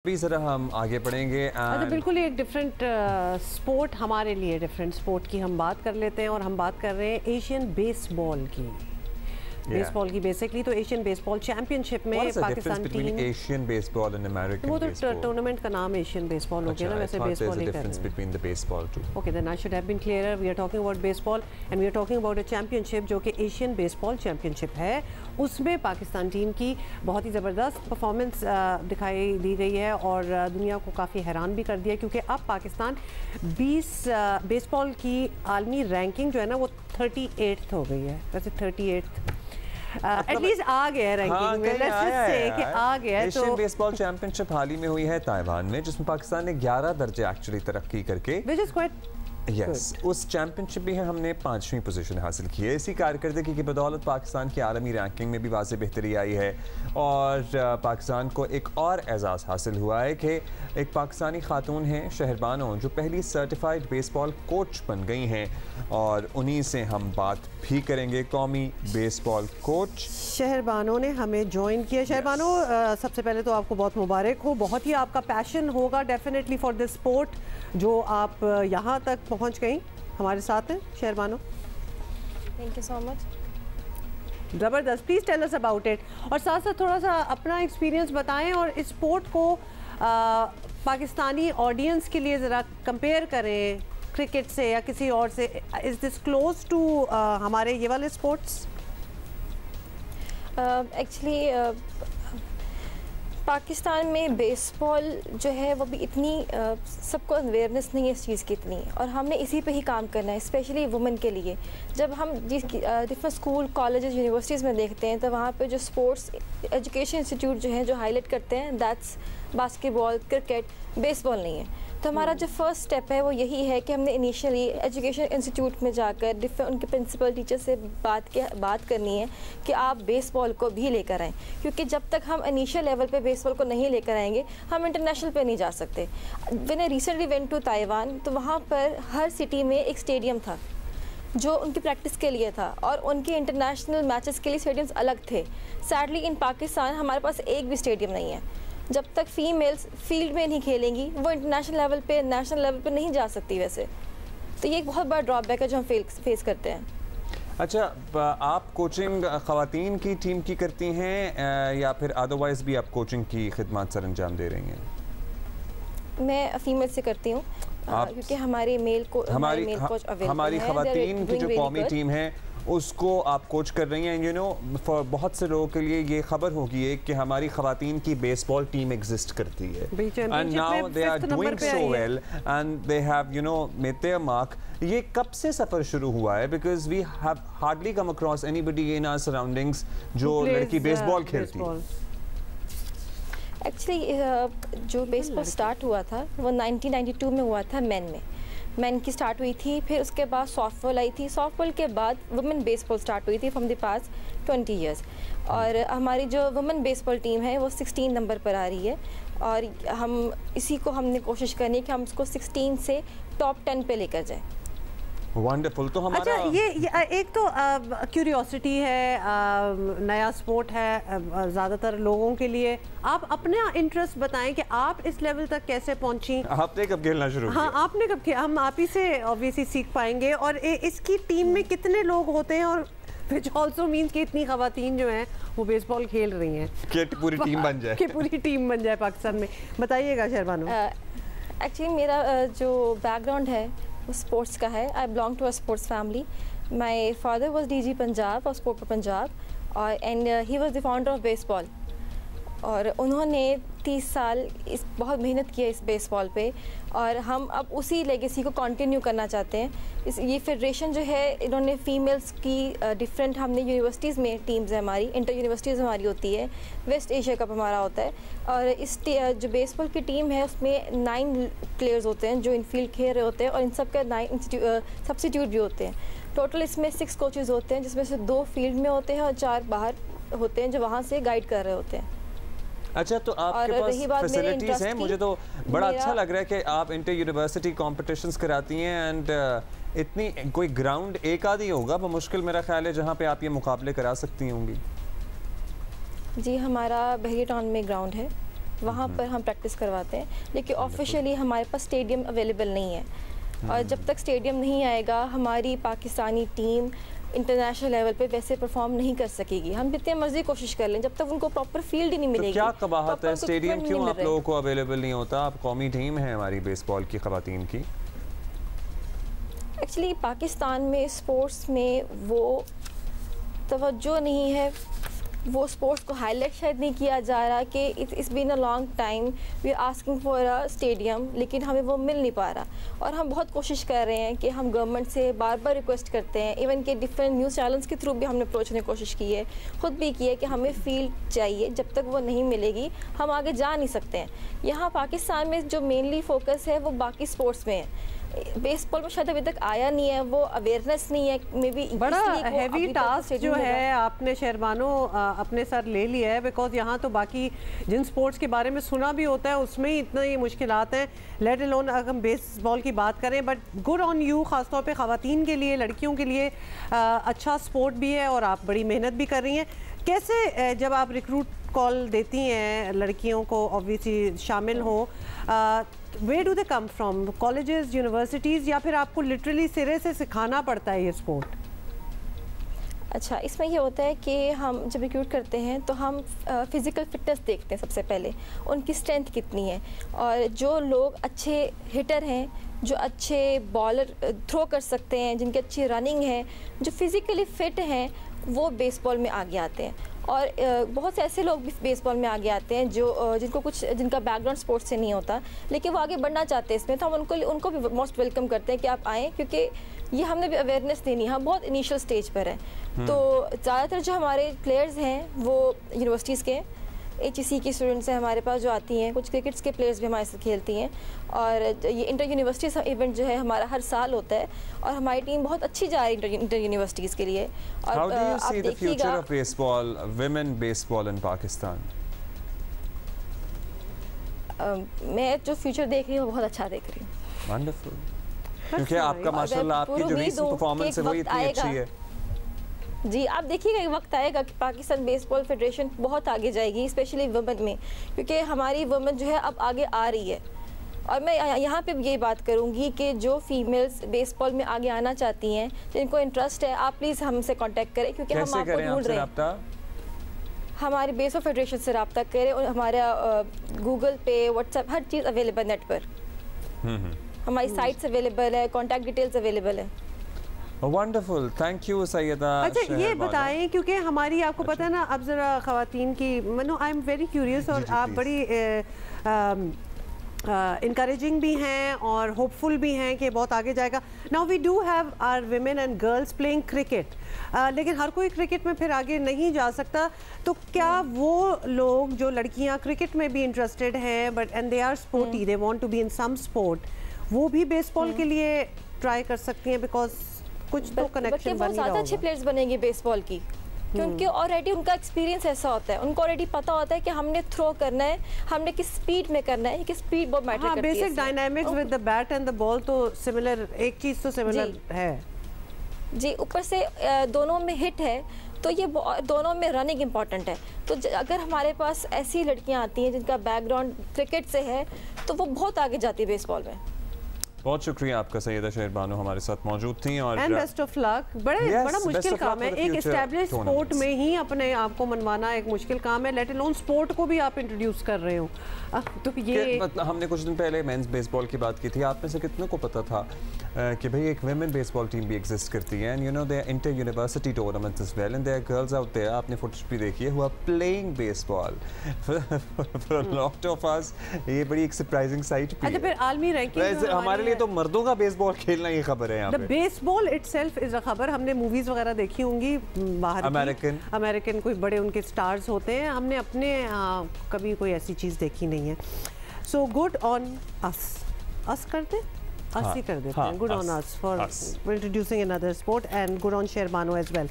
अभी ज़रा हम आगे बढ़ेंगे। अच्छा, बिल्कुल एक डिफरेंट स्पोर्ट, हमारे लिए डिफरेंट स्पोर्ट की हम बात कर लेते हैं और हम बात कर रहे हैं एशियन बेसबॉल की। बेसबॉल की बेसिकली तो एशियन बेसबॉल चैंपियनशिप में Pakistan team, Asian baseball and American वो तो टूर्नामेंट का नाम एशियन बेसबॉल हो गया ना, वैसे बेसबॉल ही कर रहे हैं। Okay, then I should have been clearer. We are talking about baseball and we are talking about a championship जो कि एशियन बेसबॉल चैंपियनशिप है। उसमें पाकिस्तान टीम की बहुत ही ज़बरदस्त परफॉर्मेंस दिखाई दी गई है और दुनिया को काफ़ी हैरान भी कर दिया, क्योंकि अब पाकिस्तान 20 बेसबॉल की आलमी रैंकिंग जो है ना वो 38th हो गई है। वैसे 38th एटलीस्ट आ गया रैंकिंग में, लेट्स जस्ट से कि आ गया। एशियन बेसबॉल चैंपियनशिप हाल ही में हुई है ताइवान में, जिसमें पाकिस्तान ने 11 दर्जे एक्चुअली तरक्की करके, व्हिच इज क्वाइट उस चैंपियनशिप में हमने 5वीं पोजीशन हासिल की है। इसी कारकर्दगी की बदौलत पाकिस्तान की आलमी रैंकिंग में भी वाज़े बेहतरी आई है और पाकिस्तान को एक और एजाज़ हासिल हुआ है कि एक पाकिस्तानी खातून हैं शहरबानो, जो पहली सर्टिफाइड बेसबॉल कोच बन गई हैं और उन्हीं से हम बात भी करेंगे। कौमी बेसबॉल कोच शहरबानो ने हमें ज्वाइन किया। शहरबानो, सबसे पहले तो आपको बहुत मुबारक हो, बहुत ही आपका पैशन होगा डेफिनेटली फॉर दिस स्पोर्ट जो आप यहाँ तक पहुँच गई, हमारे साथ हैं Shehrbano. Thank you so much. ज़बरदस्त, please tell us about it और साथ साथ थोड़ा सा अपना एक्सपीरियंस बताएं और इस स्पोर्ट को पाकिस्तानी ऑडियंस के लिए ज़रा कंपेयर करें क्रिकेट से या किसी और से। इज़ दिस क्लोज टू हमारे ये वाले स्पोर्ट्स? एक्चुअली पाकिस्तान में बेसबॉल जो है वो भी इतनी सबको अवेयरनेस नहीं है इस चीज़ की इतनी, और हमने इसी पे ही काम करना है, स्पेशली वुमेन के लिए। जब हम डिफरेंट स्कूल, कॉलेजेस, यूनिवर्सिटीज़ में देखते हैं तो वहाँ पे जो स्पोर्ट्स एजुकेशन इंस्टीट्यूट जो है जो हाईलाइट करते हैं दैट्स बास्केटबॉल, क्रिकेट, बेसबॉल नहीं है। तो हमारा जो फर्स्ट स्टेप है वो यही है कि हमने इनिशियली एजुकेशन इंस्टीट्यूट में जाकर डिफरेंट उनके प्रिंसिपल टीचर से बात करनी है कि आप बेसबॉल को भी लेकर आएँ, क्योंकि जब तक हम इनिशियल लेवल पे बेसबॉल को नहीं लेकर आएंगे हम इंटरनेशनल पे नहीं जा सकते। When I recently went to Taiwan, तो वहाँ पर हर सिटी में एक स्टेडियम था जो उनकी प्रैक्टिस के लिए था और उनके इंटरनेशनल मैचेस के लिए स्टेडियम्स अलग थे। सैडली इन पाकिस्तान हमारे पास एक भी स्टेडियम नहीं है। जब तक फीमेल्स फील्ड में नहीं खेलेंगी वो इंटरनेशनल लेवल पे, नेशनल लेवल पे नहीं जा सकती वैसे। तो ये एक बहुत बड़ा ड्रॉबैक है जो हम फेस करते हैं। अच्छा, आप कोचिंग ख़वातीन की टीम की करती हैं या फिर अदरवाइज़ भी आप कोचिंग की खिदमत सर अंजाम दे रही हैं? मैं फीमेल से करती हूँ क्योंकि हमारी मेल कोच अवेलेबल है। हमारी ख़वातीन की जो कौमी टीम है उसको आप कोच कर रही हैं। यू नो, बहुत से लोगों के लिए ये खबर होगी है कि हमारी ख़वातीन की बेसबॉल टीम एग्जिस्ट करती है and now they are doing so well and they have you know made their mark. ये कब से सफ़र शुरू हुआ है? Because we have hardly come across anybody in our surroundings जो लड़की बेसबॉल खेलती है। एक्चुअली जो बेसबॉल स्टार्ट हुआ था वो 1992 में हुआ था मैन की स्टार्ट हुई थी, फिर उसके बाद सॉफ्टबॉल आई थी, सॉफ्टबॉल के बाद वुमेन बेसबॉल स्टार्ट हुई थी फ्रॉम द पास 20 ईयर्स। और हमारी जो वुमेन बेसबॉल टीम है वो 16 नंबर पर आ रही है और हम इसी को हमने कोशिश करनी है कि हम उसको 16 से टॉप 10 पे लेकर जाएं। वंडरफुल। तो हमारा अच्छा, ये एक तो क्यूरियोसिटी है, नया स्पोर्ट है ज़्यादातर लोगों के लिए। आप अपना इंटरेस्ट बताएं कि आप इस लेवल तक कैसे पहुंची? आपने कब खेलना शुरू किया? हाँ, आपने कब किया? हम आप ही से ऑब्वियसली सीख पाएंगे। और इसकी टीम में कितने लोग होते हैं और विच ऑल्सो मीन्स कि इतनी ख़वातीन जो हैं वो बेसबॉल खेल रही हैं कि पूरी टीम बन जाए, कि पूरी टीम बन जाए पाकिस्तान में। बताइएगा शहरबानो। एक्चुअली मेरा जो बैकग्राउंड है स्पोर्ट्स का है। I belong to a sports family. My father was DG Punjab और स्पोर्ट पंजाब और and he was the founder of baseball, और उन्होंने 30 साल बहुत मेहनत की है इस बेसबॉल पे और हम अब उसी लेगेसी को कंटिन्यू करना चाहते हैं। ये फेडरेशन जो है इन्होंने फीमेल्स की डिफरेंट, हमने यूनिवर्सिटीज़ में टीम्स है हमारी, इंटर यूनिवर्सिटीज़ हमारी होती है, वेस्ट एशिया कप हमारा होता है और इस जो बेसबॉल की टीम है उसमें 9 प्लेयर्स होते हैं जो इनफील्ड खेल रहे होते हैं और इन सब का 9 सब्स्टिट्यूट भी होते हैं। टोटल इसमें 6 कोचेज़ होते हैं जिसमें से 2 फील्ड में होते हैं और 4 बाहर होते हैं जो वहाँ से गाइड कर रहे होते हैं। अच्छा, तो आपके पास फैसिलिटीज़ हैं? मुझे तो बड़ा अच्छा लग रहा है कि आप इंटर यूनिवर्सिटी कॉम्पिटिशंस कराती हैं एंड इतनी कोई ग्राउंड एक आधी होगा मुश्किल मेरा ख्याल है जहाँ पे आप ये मुकाबले करा सकती होंगी। जी, हमारा बहरी टाउन में ग्राउंड है वहाँ पर हम प्रैक्टिस करवाते हैं, लेकिन ऑफिशियली हमारे पास स्टेडियम अवेलेबल नहीं है। और जब तक स्टेडियम नहीं आएगा हमारी पाकिस्तानी टीम इंटरनेशनल लेवल पे वैसे परफॉर्म नहीं कर सकेगी। हम जितने मर्जी कोशिश कर लें, जब तक उनको प्रॉपर फील्ड ही नहीं मिलेगी। तो क्या कबाहत है, स्टेडियम क्यों आप लोगों को अवेलेबल नहीं होता? आप कौमी टीम है हमारी बेसबॉल की ख़वातीन की। एक्चुअली पाकिस्तान में स्पोर्ट्स में वो तवज्जो नहीं है, वो स्पोर्ट्स को हाईलाइट शायद नहीं किया जा रहा कि it's been a long time we are asking for a stadium, लेकिन हमें वो मिल नहीं पा रहा। और हम बहुत कोशिश कर रहे हैं कि हम गवर्नमेंट से बार बार रिक्वेस्ट करते हैं, इवन के डिफरेंट न्यूज़ चैनल्स के थ्रू भी हमने अप्रोच की कोशिश की है, खुद भी की है कि हमें फील्ड चाहिए। जब तक वो नहीं मिलेगी हम आगे जा नहीं सकते हैं। यहाँ पाकिस्तान में जो मेनली फोकस है वो बाकी स्पोर्ट्स में है, बेसबॉल में शायद अभी तक आया नहीं है, वो अवेयरनेस नहीं है। मे बी बड़ा हैवी टास्क जो है आपने शहरबानो अपने सर ले लिया है, बिकॉज यहाँ तो बाकी जिन स्पोर्ट्स के बारे में सुना भी होता है उसमें ही इतना ये मुश्किलात हैं, लेट अलोन अगर हम बेसबॉल की बात करें। बट गुड ऑन यू, ख़ासतौर पे ख़वातीन के लिए, लड़कियों के लिए अच्छा स्पोर्ट भी है और आप बड़ी मेहनत भी कर रही हैं। कैसे जब आप रिक्रूट कॉल देती हैं लड़कियों को ऑब्वियसली शामिल हो, where do they come from? Colleges, universities, या फिर आपको लिटरली सिरे से सिखाना पड़ता है ये स्पोर्ट? अच्छा, इसमें ये होता है कि हम जब रिक्रूट करते हैं तो हम फिज़िकल फिटनेस देखते हैं सबसे पहले, उनकी स्ट्रेंथ कितनी है। और जो लोग अच्छे हिटर हैं, जो अच्छे बॉलर थ्रो कर सकते हैं, जिनकी अच्छी रनिंग है, जो फिज़िकली फिट हैं, वो बेसबॉल में आगे आते हैं। और बहुत से ऐसे लोग भी बेसबॉल में आगे आते हैं जो जिनका बैकग्राउंड स्पोर्ट्स से नहीं होता, लेकिन वो आगे बढ़ना चाहते हैं इसमें, तो हम उनको भी मोस्ट वेलकम करते हैं कि आप आएँ, क्योंकि ये हमने भी अवेयरनेस देनी है। हम बहुत इनिशियल स्टेज पर है, तो ज़्यादातर जो हमारे प्लेयर्स हैं वो यूनिवर्सिटीज़ के, HEC की स्टूडेंट्स हैं हमारे पास जो आती हैं, कुछ क्रिकेट्स के प्लेयर्स भी हमारे साथ खेलती हैं। और ये इंटर यूनिवर्सिटीज़ इवेंट जो है हमारा हर साल होता है और हमारी टीम बहुत अच्छी जा रही है इंटर यूनिवर्सिटीज़ के लिए। और How do you see the future of baseball, women baseball in Pakistan? मैं जो फ्यूचर देख रही हूँ वो बहुत अच्छा देख रही हूँ। Wonderful. क्योंकि आपका माशाल्लाह आपकी जो रीसेंट परफॉर्मेंस है वो इतनी अच्छी है। जी, आप देखिएगा एक वक्त आएगा कि पाकिस्तान बेसबॉल फेडरेशन बहुत आगे जाएगी, स्पेशली वुमेन में, क्योंकि हमारी वुमेन जो है अब आगे आ रही है। और मैं यहाँ पे यही बात करूँगी कि जो फीमेल्स बेसबॉल में आगे आना चाहती हैं, जिनको इंटरेस्ट है, आप प्लीज़ हमसे कांटेक्ट करें, क्योंकि हम आपको ढूंढ रहे हैं। हमारी बेसबॉल फेडरेशन से रब्ता करें और हमारा गूगल पे, व्हाट्सएप, हर चीज़ अवेलेबल नेट पर। हमारी साइट्स अवेलेबल है, कॉन्टैक्ट डिटेल्स अवेलेबल है। Wonderful, thank you Syeda. अच्छा, ये बताएं, क्योंकि हमारी आपको पता है ना, अब ज़रा ख़वातीन की, मनो आई एम वेरी क्यूरियस, और आप बड़ी इंकरेजिंग भी हैं और होपफुल भी हैं कि बहुत आगे जाएगा। Now we do have our women and girls playing cricket, लेकिन हर कोई क्रिकेट में फिर आगे नहीं जा सकता। तो क्या वो लोग जो लड़कियां क्रिकेट में भी इंटरेस्टेड हैं but and they are sporty, they want to be in some sport, वो भी बेसबॉल के लिए ट्राई कर सकती हैं? बिकॉज कुछ तो कनेक्शन बन ही रहा होगा। अच्छे प्लेयर्स बनेंगे बेसबॉल की, क्योंकि ऑलरेडी उनका एक्सपीरियंस ऐसा होता है, उनको ऑलरेडी पता होता है कि हमने थ्रो करना है, हमने किस स्पीड में करना है, कि स्पीड बहुत मैटर करती है। Basic dynamics with the bat and the ball तो सिमिलर, एक चीज़ तो सिमिलर है जी। ऊपर से दोनों में हिट है, तो ये दोनों में रनिंग इम्पॉर्टेंट है। तो अगर हमारे पास ऐसी लड़कियां आती हैं जिनका बैकग्राउंड क्रिकेट से है, तो वो बहुत आगे जाती है बेसबॉल में। बहुत शुक्रिया आपका सैयदा शहरबानो हमारे साथ मौजूद थी। और एंड बेस्ट ऑफ लक। बड़ा मुश्किल काम है, एक एस्टैब्लिश स्पोर्ट में ही अपने आप को मनवाना एक मुश्किल काम है, लेट अलोन स्पोर्ट को भी आप इंट्रोड्यूस कर रहे हो। तो ये हमने कुछ दिन पहले मेंस बेसबॉल की बात की थी, आप में से कितने को पता था कि भाई एक वुमेन बेसबॉल टीम भी एग्जिस्ट करती है, and you know they are inter university tournaments as well, and there are girls out there, आपने फुटेज भी देखी है, who are playing baseball for a lot of us. ये बड़ी एक सरप्राइजिंग साइट भी है। अच्छा, फिर आलमी रैंकिंग हमारे लिए तो मर्दों का बेसबॉल खेलना ही खबर है यहाँ पे। बेसबॉल इटसेल्फ इज अ खबर। हमने मूवीज वगैरह देखी होंगी बाहर, अमेरिकन कोई बड़े उनके स्टार्स होते हैं, हमने अपने कभी कोई ऐसी चीज़ देखी नहीं है। सो गुड ऑन अस करते ही कर देते हैं। Good on us for introducing another sport, and good on Shehrbano as well.